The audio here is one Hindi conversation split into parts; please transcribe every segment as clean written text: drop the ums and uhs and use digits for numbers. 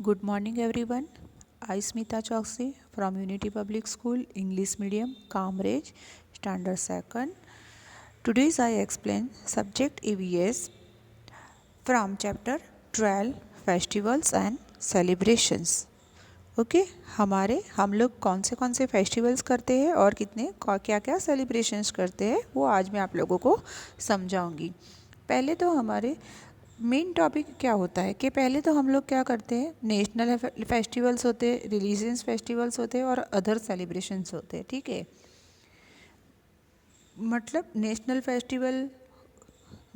Good morning, everyone. I, Smita Choksi from Unity Public School, English Medium, Cambridge, Standard 2nd. Today I explain subject EVS from chapter 12 Festivals and Celebrations. Okay हम लोग कौन से फेस्टिवल्स करते हैं और क्या क्या सेलिब्रेशंस करते हैं वो आज मैं आप लोगों को समझाऊंगी। पहले तो हमारे मेन टॉपिक क्या होता है कि पहले तो हम लोग क्या करते हैं, नेशनल फेस्टिवल्स होते हैं, रिलीजियस फेस्टिवल्स होते हैं और अदर सेलिब्रेशंस होते हैं। ठीक है, मतलब नेशनल फेस्टिवल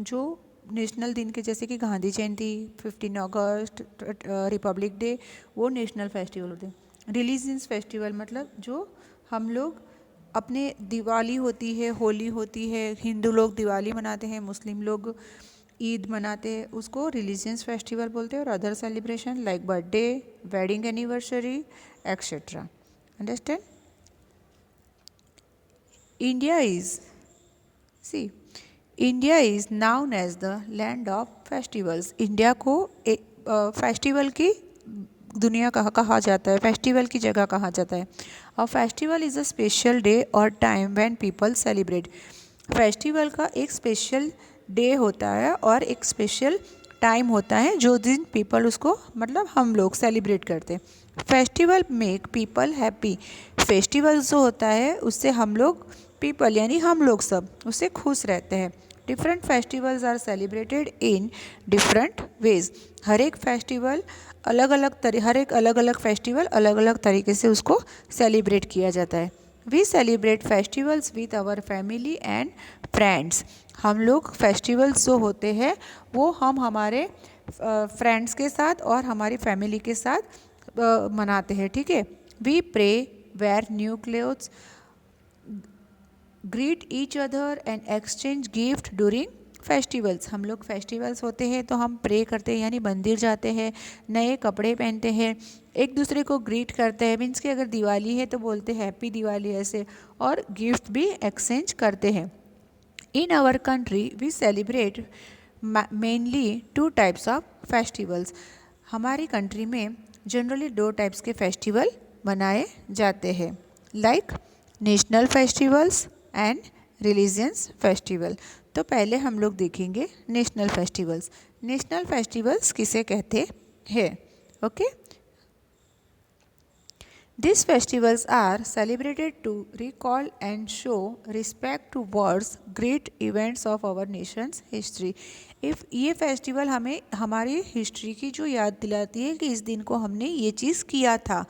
जो नेशनल दिन के जैसे कि गांधी जयंती, 15 अगस्त, रिपब्लिक डे, वो नेशनल फेस्टिवल होते हैं। रिलीजियस फेस्टिवल मतलब जो हम लोग अपने दिवाली होती है, होली होती है, हिंदू लोग दिवाली मनाते हैं, मुस्लिम लोग ईद मनाते हैं, उसको रिलीजियस फेस्टिवल बोलते हैं। और other celebration like birthday, wedding anniversary etcetera. Understand? India is see India is known as the land of festivals. India को फेस्टिवल की दुनिया कहा जाता है, फेस्टिवल की जगह कहा जाता है। और festival is a special day और time when people celebrate. Festival का एक स्पेशल डे होता है और एक स्पेशल टाइम होता है जो दिन पीपल उसको मतलब हम लोग सेलिब्रेट करते हैं। Festival make people happy. Festival जो होता है उससे हम लोग पीपल यानी हम लोग सब उससे खुश रहते हैं। Different festivals are celebrated in different ways. हर एक फेस्टिवल हर एक अलग अलग फेस्टिवल अलग अलग तरीके से उसको सेलिब्रेट किया जाता है। We celebrate festivals with our family and friends. हम लोग फेस्टिवल्स जो होते हैं वो हम हमारे फ्रेंड्स के साथ और हमारी फैमिली के साथ मनाते हैं। ठीक है, we pray, wear new clothes, greet each other and exchange gift during festivals. हम लोग फेस्टिवल्स होते हैं तो हम प्रे करते हैं यानी मंदिर जाते हैं, नए कपड़े पहनते हैं, एक दूसरे को ग्रीट करते हैं। मीन्स कि अगर दिवाली है तो बोलते हैं हैप्पी दिवाली ऐसे, और गिफ्ट भी एक्सचेंज करते हैं। In our country we celebrate mainly 2 types of festivals. हमारी कंट्री में जनरली 2 टाइप्स के फेस्टिवल मनाए जाते हैं, like national festivals and religious festival. तो पहले हम लोग देखेंगे नेशनल फेस्टिवल्स। नेशनल फेस्टिवल्स किसे कहते हैं? Okay, these festivals are celebrated to recall and show respect towards great events of our nation's history. ये फेस्टिवल हमें हमारी हिस्ट्री की जो याद दिलाती है कि इस दिन को हमने ये चीज़ किया था,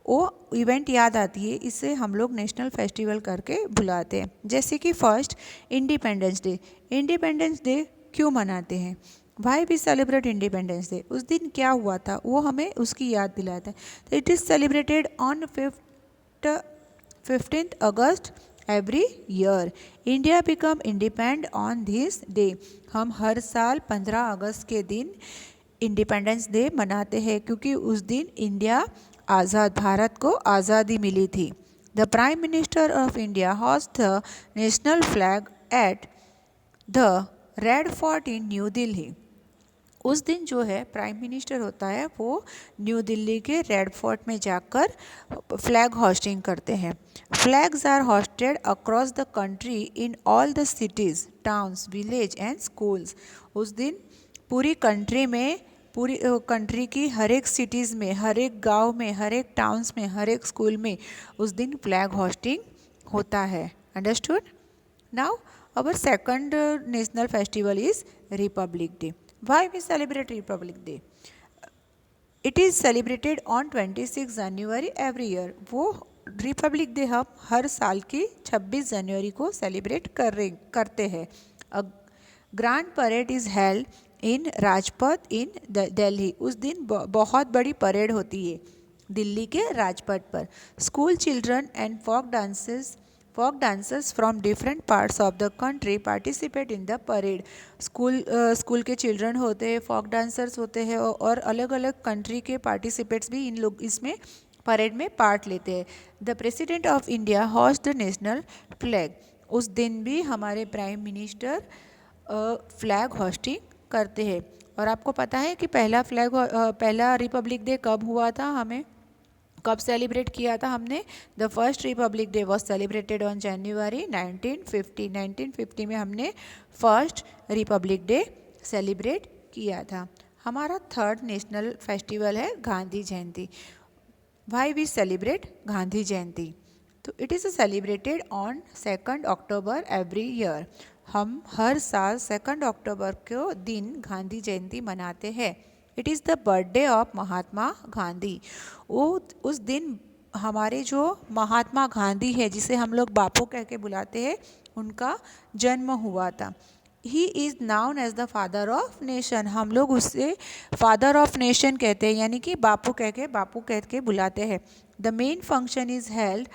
वो इवेंट याद आती है। इससे हम लोग नेशनल फेस्टिवल करके बुलाते हैं। जैसे कि first independence day. Independence day क्यों मनाते हैं? Why we celebrate independence day? उस दिन क्या हुआ था वो हमें उसकी याद दिलाता है। तो it is celebrated on 15th August every year. India become independent on this day. हम हर साल 15 अगस्त के दिन इंडिपेंडेंस डे मनाते हैं क्योंकि उस दिन इंडिया भारत को आज़ादी मिली थी। The prime minister of India host the national flag at the red fort in new Delhi. उस दिन जो है प्राइम मिनिस्टर होता है वो न्यू दिल्ली के रेड फोर्ट में जाकर फ्लैग होस्टिंग करते हैं। Flags are hoisted across the country in all the cities, towns, village and schools. उस दिन पूरी कंट्री की हर एक सिटीज़ में, हर एक गांव में, हर एक टाउन्स में, हर एक स्कूल में उस दिन फ्लैग होस्टिंग होता है। Understood? Now our second national festival is Republic Day. Why we celebrate Republic Day? It is celebrated on 26 January every year. वो रिपब्लिक डे हम हर साल की 26 जनवरी को सेलिब्रेट करते हैं। A grand parade is held in Rajpath in Delhi. उस दिन बहुत बड़ी परेड होती है दिल्ली के राजपथ पर। School children and folk dancers from different parts of the country participate in the parade. School के चिल्ड्रन होते हैं, फोक डांसर्स होते हैं और अलग अलग कंट्री के पार्टिसिपेट्स भी इन लोग इसमें परेड में पार्ट लेते हैं। The president of India host the national flag. उस दिन भी हमारे प्राइम मिनिस्टर फ्लैग होस्टिंग करते हैं। और आपको पता है कि पहला रिपब्लिक डे कब हुआ था, हमें कब सेलिब्रेट किया था हमने? The first Republic day was celebrated on January 1950। 1950 में हमने फर्स्ट रिपब्लिक डे सेलिब्रेट किया था। हमारा थर्ड नेशनल फेस्टिवल है गांधी जयंती। Y we celebrate Gandhi Jayanti? तो it is celebrated on 2 October every year. हम हर साल 2 अक्टूबर को दिन गांधी जयंती मनाते हैं। It is the birthday of Mahatma Gandhi. वो उस दिन हमारे जो महात्मा गांधी है, जिसे हम लोग बापू कह के बुलाते हैं, उनका जन्म हुआ था। He is known as the father of nation. हम लोग उससे फादर ऑफ नेशन कहते हैं, यानी कि बापू कह के बुलाते हैं। The main function is held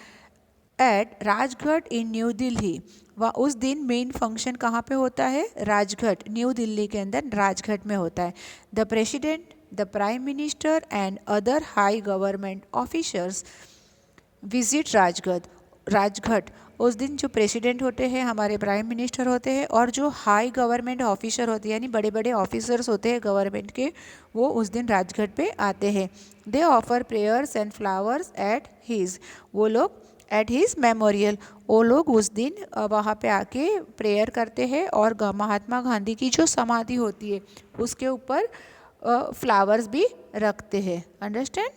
at Rajghat in new Delhi. वह उस दिन मेन फंक्शन कहाँ पे होता है? राजघाट, न्यू दिल्ली के अंदर राजघाट में होता है। The president, the prime minister and other high government officers visit Rajghat. उस दिन जो प्रेसिडेंट होते हैं, हमारे प्राइम मिनिस्टर होते हैं, और जो हाई गवर्नमेंट ऑफिसर होते हैं, यानी बड़े बड़े ऑफिसर्स होते हैं गवर्नमेंट के, वो उस दिन राजघाट पे आते हैं। They offer prayers and flowers at his memorial. वो लोग उस दिन वहाँ पे आके प्रेयर करते हैं और महात्मा गांधी की जो समाधि होती है उसके ऊपर फ्लावर्स भी रखते हैं। Understand?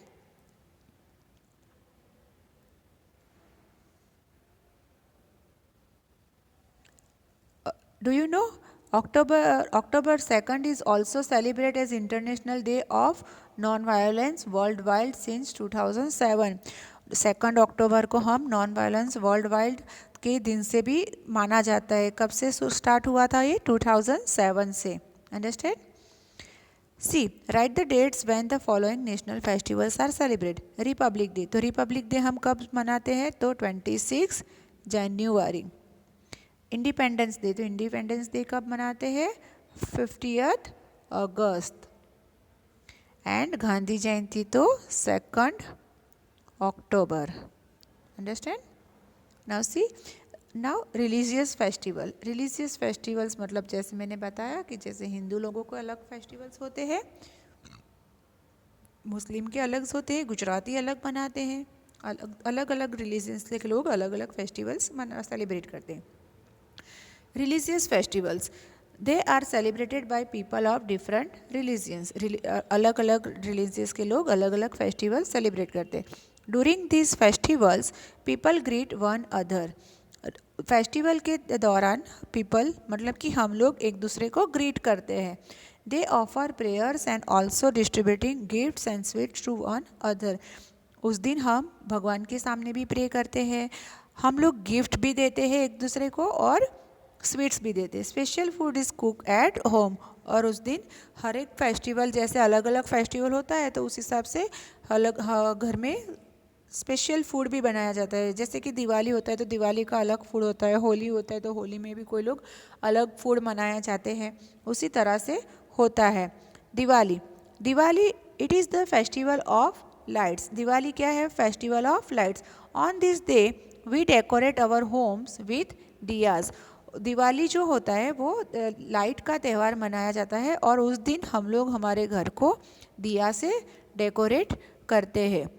Do you know October 2nd is also celebrated as International Day of Non-Violence Worldwide since 2007। 2 अक्टूबर को हम नॉन वायलेंस वर्ल्ड वाइड के दिन से भी माना जाता है। कब से स्टार्ट हुआ था ये? 2007 से। Understand? See write the dates when the following national festivals are celebrate. Republic day, तो रिपब्लिक डे हम कब मनाते हैं? तो 26 जनवरी। इंडिपेंडेंस डे, तो इंडिपेंडेंस डे कब मनाते हैं? 50 अगस्त। एंड गांधी जयंती तो 2 October. Understand? Now see, now religious festivals मतलब जैसे मैंने बताया कि जैसे हिंदू लोगों को अलग फेस्टिवल्स होते हैं, मुस्लिम के अलग होते हैं, गुजराती अलग मनाते हैं, अलग अलग रिलीजियंस के लोग अलग अलग फेस्टिवल्स सेलिब्रेट करते हैं। Religious festivals, they are celebrated by people of different religions. अलग अलग रिलीजियस के लोग अलग अलग फेस्टिवल सेलिब्रेट करते हैं। During this festivals people greet one other. Festival के दौरान पीपल मतलब कि हम लोग एक दूसरे को ग्रीट करते हैं। They offer prayers and also distributing gifts and sweets to one other. उस दिन हम भगवान के सामने भी प्रे करते हैं, हम लोग गिफ्ट भी देते हैं एक दूसरे को और स्वीट्स भी देते हैं। Special food is cook at home. और उस दिन हर एक फेस्टिवल, जैसे अलग अलग फेस्टिवल होता है तो उस हिसाब से अलग घर में स्पेशल फूड भी बनाया जाता है। जैसे कि दिवाली होता है तो दिवाली का अलग फूड होता है, होली होता है तो होली में भी कोई लोग अलग फूड मनाया जाते हैं, उसी तरह से होता है। Diwali it is the festival of lights. Diwali क्या है? Festival of lights. On this day we decorate our homes with diyas. Diwali जो होता है वो लाइट का त्यौहार मनाया जाता है और उस दिन हम लोग हमारे घर को दिया से डेकोरेट करते हैं।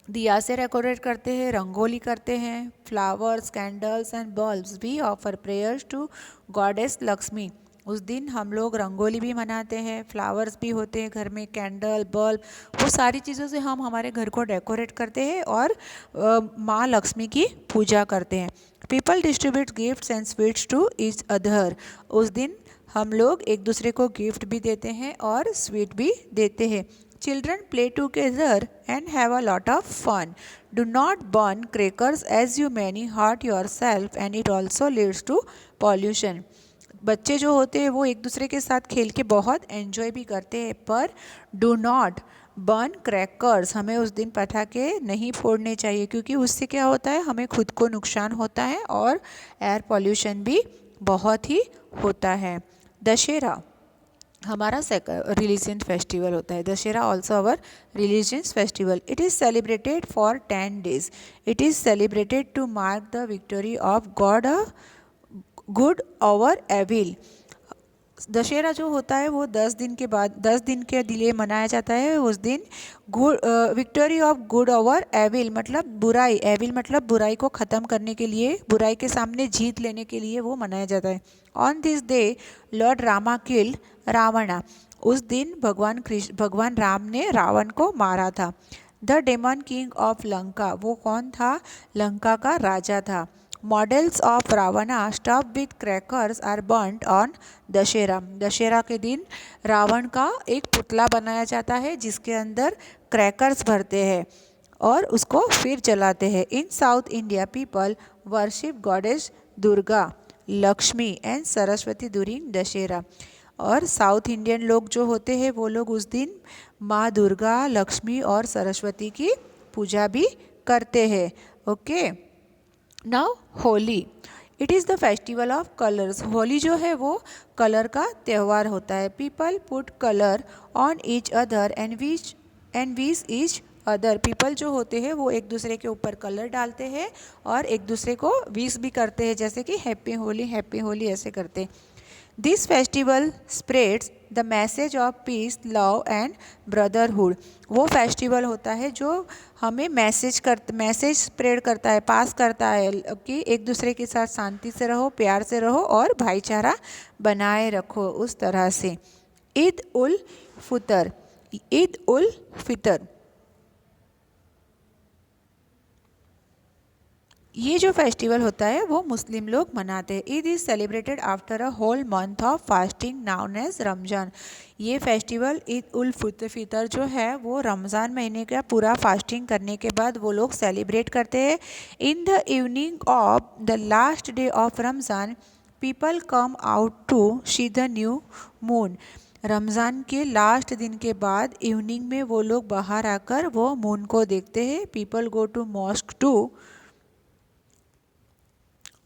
दिया से डेकोरेट करते हैं, रंगोली करते हैं, flowers, candles and bulbs. We offer prayers to goddess Lakshmi. उस दिन हम लोग रंगोली भी मनाते हैं, फ्लावर्स भी होते हैं घर में, कैंडल, बल्ब, वो सारी चीज़ों से हम हमारे घर को डेकोरेट करते हैं और माँ लक्ष्मी की पूजा करते हैं। People distribute gifts and sweets to each other. उस दिन हम लोग एक दूसरे को गिफ्ट भी देते हैं और स्वीट भी देते हैं। Children play together and have a lot of fun. Do not burn crackers as you many hurt yourself and it also leads to pollution. बच्चे जो होते हैं वो एक दूसरे के साथ खेल के बहुत एंजॉय भी करते हैं, पर डू नॉट बर्न क्रैकर्स, हमें उस दिन पटाखे नहीं फोड़ने चाहिए क्योंकि उससे क्या होता है, हमें खुद को नुकसान होता है और एयर पॉल्यूशन भी बहुत ही होता है। दशहरा हमारा रिलीजियस फेस्टिवल होता है। Dussehra also our religious festival. It is celebrated for 10 days. It is celebrated to mark the victory of god good over evil. Dussehra जो होता है वो 10 दिन के बाद 10 दिन के लिए मनाया जाता है। उस दिन good victory of good over evil मतलब बुराई, एविल मतलब बुराई को ख़त्म करने के लिए, बुराई के सामने जीत लेने के लिए वो मनाया जाता है। On this day lord Rama killed Ravana, उस दिन भगवान राम ने रावण को मारा था। The demon king of Lanka, वो कौन था? लंका का राजा था। Models of Ravana stuff with crackers are burned on Dussehra, Dussehra के दिन रावण का एक पुतला बनाया जाता है जिसके अंदर क्रैकर्स भरते हैं और उसको फिर जलाते हैं। In south India people worship goddess Durga, Lakshmi and Saraswati during Dussehra. और साउथ इंडियन लोग जो होते हैं वो लोग उस दिन माँ दुर्गा, लक्ष्मी और सरस्वती की पूजा भी करते हैं। Okay, now Holi, it is the festival of colours. Holi जो है वो कलर का त्यौहार होता है। People put colour on each other and wish each other, people जो होते हैं वो एक दूसरे के ऊपर कलर डालते हैं और एक दूसरे को विश भी करते हैं, जैसे कि हैप्पी होली ऐसे करते हैं। This festival spreads the message of peace, love and brotherhood, वो फेस्टिवल होता है जो हमें मैसेज स्प्रेड करता है, पास करता है कि एक दूसरे के साथ शांति से रहो, प्यार से रहो और भाईचारा बनाए रखो, उस तरह से। ईद उल फितर, ये जो फेस्टिवल होता है वो मुस्लिम लोग मनाते हैं। Eid is celebrated after a whole month of fasting known as Ramzan, ये फेस्टिवल ईद उल फितर जो है वो रमज़ान महीने का पूरा फास्टिंग करने के बाद वो लोग सेलिब्रेट करते हैं। In the evening of the last day of Ramzan people come out to see the new moon, Ramzan के लास्ट दिन के बाद इवनिंग में वो लोग बाहर आकर वो मून को देखते हैं। People go to mosque to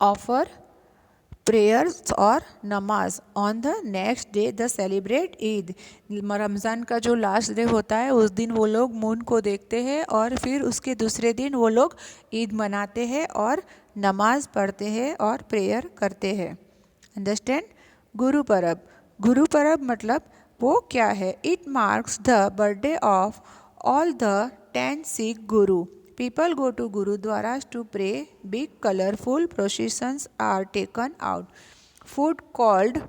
offer prayers और नमाज on the next day the celebrate Eid, Ramzan का जो लास्ट डे होता है उस दिन वो लोग मून को देखते हैं और फिर उसके दूसरे दिन वो लोग ईद मनाते हैं और नमाज पढ़ते हैं और प्रेयर करते हैं। अंडरस्टैंड? गुरु परब मतलब वो क्या है? It marks the birthday of all the 10 Sikh Guru. People go to gurudwaras to pray. Big colorful processions are taken out. Food called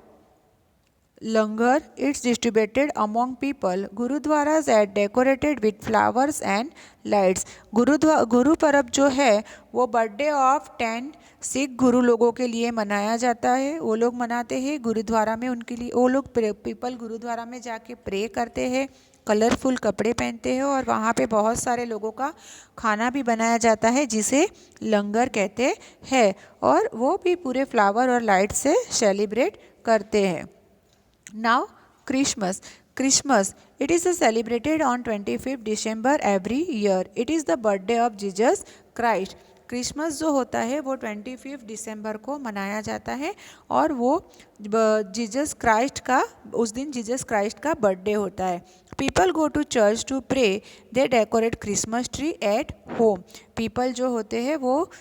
langar, it's distributed among people. Gurudwaras are decorated with flowers and lights. गुरु परब जो है वो बर्थडे ऑफ 10 सिख गुरु लोगों के लिए मनाया जाता है। वो लोग मनाते हैं गुरुद्वारा में, उनके लिए वो लोग पीपल गुरुद्वारा में जाके प्रे करते हैं, कलरफुल कपड़े पहनते हैं और वहाँ पे बहुत सारे लोगों का खाना भी बनाया जाता है जिसे लंगर कहते हैं और वो भी पूरे फ्लावर और लाइट से सेलिब्रेट करते हैं। Now Christmas, it is celebrated on 25th December every year. It is the birthday of Jesus Christ. Christmas जो होता है वो 25 दिसंबर को मनाया जाता है और वो जीसस क्राइस्ट का, उस दिन जीसस क्राइस्ट का बर्थडे होता है। People go to church to pray, they decorate Christmas tree at home. People जो होते हैं वो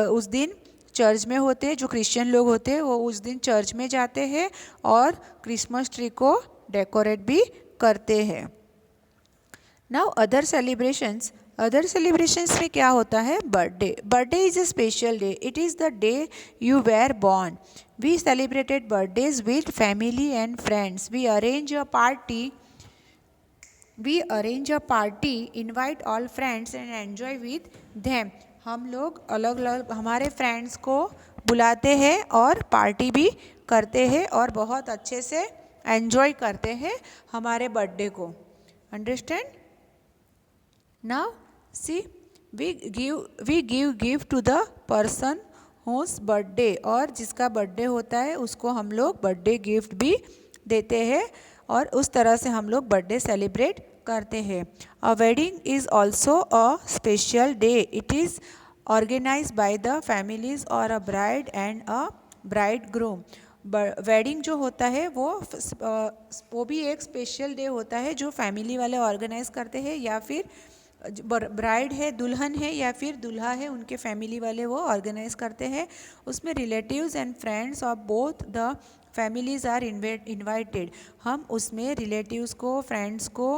उस दिन चर्च में होते हैं, जो क्रिश्चियन लोग होते हैं वो उस दिन चर्च में जाते हैं और क्रिसमस ट्री को डेकोरेट भी करते हैं। नाउ अदर सेलिब्रेशंस में क्या होता है? Birthday is a special day, it is the day you were born. We celebrated birthdays with family and friends. We arrange a party, invite all friends and enjoy with them. हम लोग अलग अलग हमारे फ्रेंड्स को बुलाते हैं और पार्टी भी करते हैं और बहुत अच्छे से एन्जॉय करते हैं हमारे बर्थडे को। Understand? Now see, we give gift to the person whose birthday, और जिसका बर्थडे होता है उसको हम लोग बर्थडे गिफ्ट भी देते हैं और उस तरह से हम लोग बर्थडे सेलिब्रेट करते हैं। A wedding is also a special day, it is organised by the families और a bride and a bride groom. Wedding जो होता है वो भी एक स्पेशल डे होता है जो फैमिली वाले ऑर्गेनाइज करते हैं, या फिर ब्राइड है, दुल्हन है या फिर दूल्हा है, उनके फैमिली वाले वो ऑर्गेनाइज करते हैं। उसमें relatives and friends of both the families are invited, हम उसमें रिलेटिव्स को, फ्रेंड्स को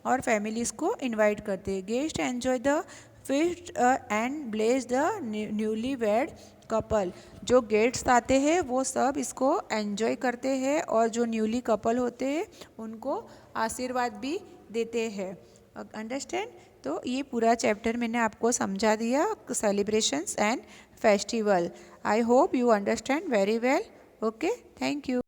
और फैमिलीज़ को इनवाइट करते हैं। Guest enjoy the feast and bless the newly wed couple, जो गेस्ट्स आते हैं वो सब इसको एन्जॉय करते हैं और जो न्यूली कपल होते हैं उनको आशीर्वाद भी देते हैं। अंडरस्टैंड? तो ये पूरा चैप्टर मैंने आपको समझा दिया, celebrations and festival. I hope you understand very well. Okay, thank you.